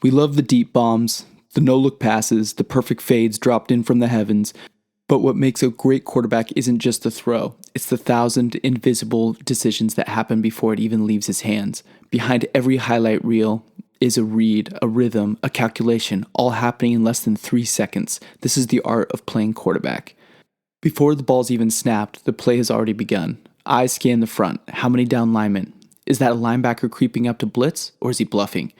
We love the deep bombs, the no-look passes, the perfect fades dropped in from the heavens, but what makes a great quarterback isn't just the throw, it's the 1,000 invisible decisions that happen before it even leaves his hands. Behind every highlight reel is a read, a rhythm, a calculation, all happening in less than 3 seconds. This is the art of playing quarterback. Before the ball's even snapped, the play has already begun. Eyes scan the front. How many down linemen? Is that a linebacker creeping up to blitz, or is he bluffing?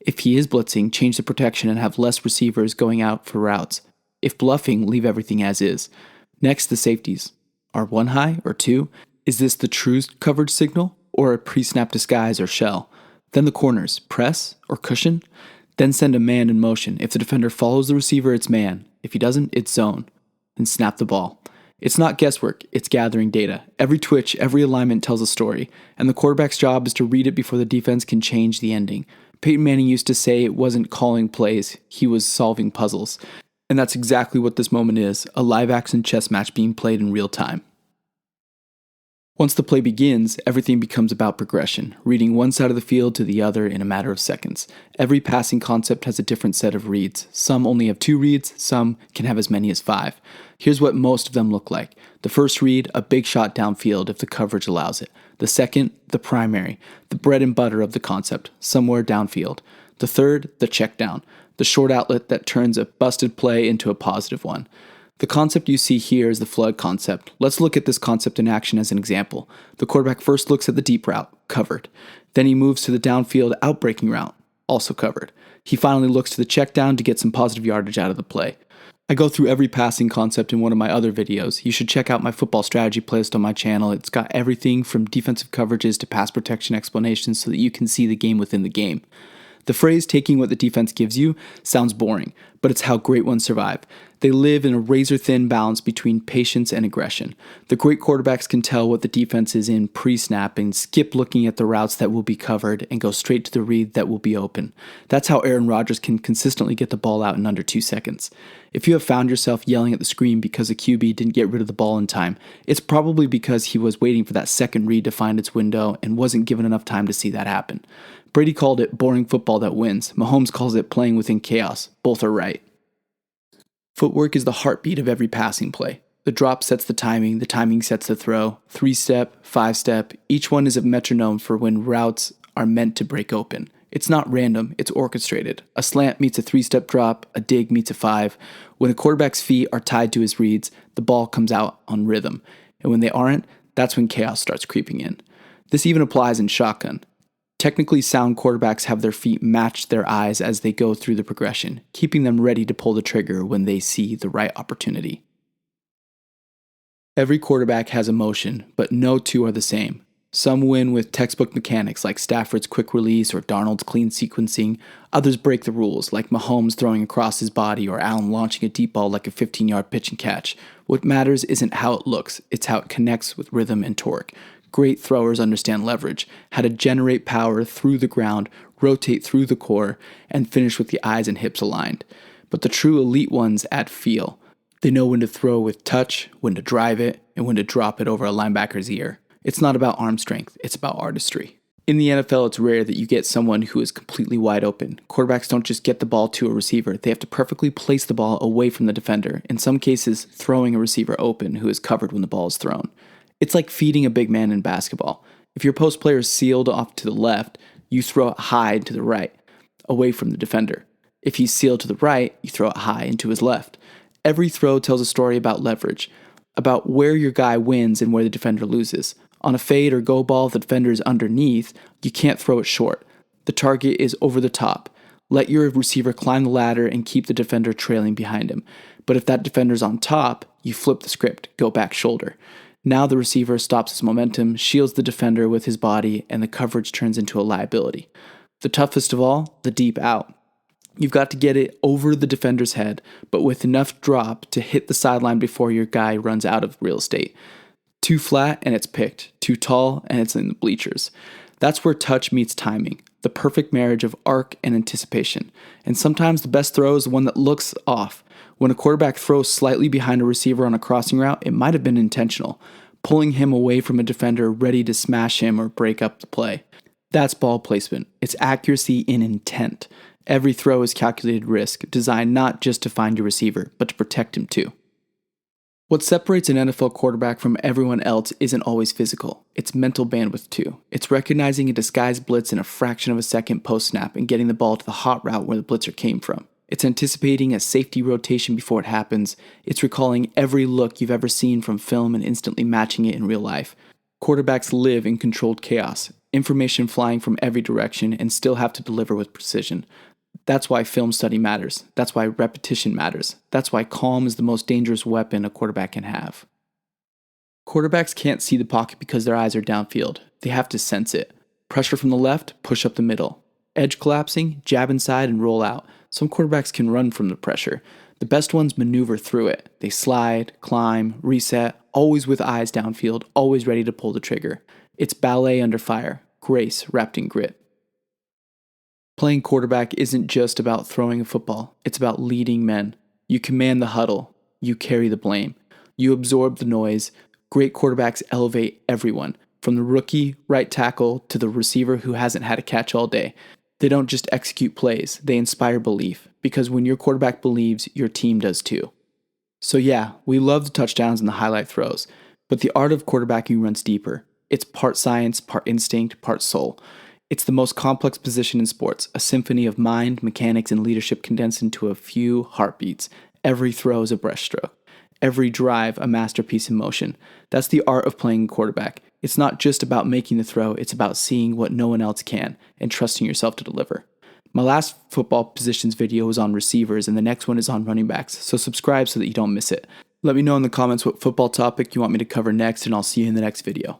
If he is blitzing, change the protection and have less receivers going out for routes. If bluffing, leave everything as is. Next, the safeties. Are one high or two? Is this the true coverage signal, or a pre-snap disguise or shell? Then the corners, press or cushion? Then send a man in motion. If the defender follows the receiver, it's man. If he doesn't, it's zone. Then snap the ball. It's not guesswork, it's gathering data. Every twitch, every alignment tells a story, and the quarterback's job is to read it before the defense can change the ending. Peyton Manning used to say it wasn't calling plays, he was solving puzzles. And that's exactly what this moment is, a live-action chess match being played in real time. Once the play begins, everything becomes about progression, reading one side of the field to the other in a matter of seconds. Every passing concept has a different set of reads. Some only have 2 reads, some can have as many as 5. Here's what most of them look like. The first read, a big shot downfield if the coverage allows it. The second, the primary, the bread and butter of the concept, somewhere downfield. The third, the check down, the short outlet that turns a busted play into a positive one. The concept you see here is the flood concept. Let's look at this concept in action as an example. The quarterback first looks at the deep route, covered. Then he moves to the downfield outbreaking route, also covered. He finally looks to the check down to get some positive yardage out of the play. I go through every passing concept in one of my other videos. You should check out my football strategy playlist on my channel. It's got everything from defensive coverages to pass protection explanations so that you can see the game within the game. The phrase taking what the defense gives you sounds boring, but it's how great ones survive. They live in a razor-thin balance between patience and aggression. The great quarterbacks can tell what the defense is in pre-snap and skip looking at the routes that will be covered and go straight to the read that will be open. That's how Aaron Rodgers can consistently get the ball out in under 2 seconds. If you have found yourself yelling at the screen because the QB didn't get rid of the ball in time, it's probably because he was waiting for that second read to find its window and wasn't given enough time to see that happen. Brady called it boring football that wins. Mahomes calls it playing within chaos. Both are right. Footwork is the heartbeat of every passing play. The drop sets the timing sets the throw. 3-step, 5-step, each one is a metronome for when routes are meant to break open. It's not random, it's orchestrated. A slant meets a 3-step drop, a dig meets a 5. When a quarterback's feet are tied to his reads, the ball comes out on rhythm. And when they aren't, that's when chaos starts creeping in. This even applies in shotgun. Technically sound quarterbacks have their feet match their eyes as they go through the progression, keeping them ready to pull the trigger when they see the right opportunity. Every quarterback has emotion, but no two are the same. Some win with textbook mechanics like Stafford's quick release or Darnold's clean sequencing. Others break the rules, like Mahomes throwing across his body or Allen launching a deep ball like a 15-yard pitch and catch. What matters isn't how it looks, it's how it connects with rhythm and torque. Great throwers understand leverage, how to generate power through the ground, rotate through the core, and finish with the eyes and hips aligned. But the true elite ones add feel. They know when to throw with touch, when to drive it, and when to drop it over a linebacker's ear. It's not about arm strength, it's about artistry. In the NFL, it's rare that you get someone who is completely wide open. Quarterbacks don't just get the ball to a receiver, they have to perfectly place the ball away from the defender, in some cases throwing a receiver open who is covered when the ball is thrown. It's like feeding a big man in basketball. If your post player is sealed off to the left, you throw it high to the right, away from the defender. If he's sealed to the right, you throw it high into his left. Every throw tells a story about leverage, about where your guy wins and where the defender loses. On a fade or go ball, if the defender is underneath, you can't throw it short. The target is over the top. Let your receiver climb the ladder and keep the defender trailing behind him. But if that defender's on top, you flip the script, go back shoulder. Now the receiver stops his momentum, shields the defender with his body, and the coverage turns into a liability. The toughest of all, the deep out. You've got to get it over the defender's head, but with enough drop to hit the sideline before your guy runs out of real estate. Too flat and it's picked. Too tall and it's in the bleachers. That's where touch meets timing, the perfect marriage of arc and anticipation. And sometimes the best throw is the one that looks off. When a quarterback throws slightly behind a receiver on a crossing route, it might have been intentional, pulling him away from a defender ready to smash him or break up the play. That's ball placement. It's accuracy in intent. Every throw is calculated risk, designed not just to find your receiver, but to protect him too. What separates an NFL quarterback from everyone else isn't always physical. It's mental bandwidth too. It's recognizing a disguised blitz in a fraction of a second post-snap and getting the ball to the hot route where the blitzer came from. It's anticipating a safety rotation before it happens. It's recalling every look you've ever seen from film and instantly matching it in real life. Quarterbacks live in controlled chaos, information flying from every direction, and still have to deliver with precision. That's why film study matters. That's why repetition matters. That's why calm is the most dangerous weapon a quarterback can have. Quarterbacks can't see the pocket because their eyes are downfield. They have to sense it. Pressure from the left, push up the middle. Edge collapsing, jab inside and roll out. Some quarterbacks can run from the pressure. The best ones maneuver through it. They slide, climb, reset, always with eyes downfield, always ready to pull the trigger. It's ballet under fire, grace wrapped in grit. Playing quarterback isn't just about throwing a football, it's about leading men. You command the huddle, you carry the blame, you absorb the noise. Great quarterbacks elevate everyone, from the rookie right tackle to the receiver who hasn't had a catch all day. They don't just execute plays, they inspire belief, because when your quarterback believes, your team does too. So yeah, we love the touchdowns and the highlight throws, but the art of quarterbacking runs deeper. It's part science, part instinct, part soul. It's the most complex position in sports, a symphony of mind, mechanics, and leadership condensed into a few heartbeats. Every throw is a brushstroke. Every drive, a masterpiece in motion. That's the art of playing quarterback. It's not just about making the throw, it's about seeing what no one else can and trusting yourself to deliver. My last football positions video was on receivers, and the next one is on running backs, so subscribe so that you don't miss it. Let me know in the comments what football topic you want me to cover next, and I'll see you in the next video.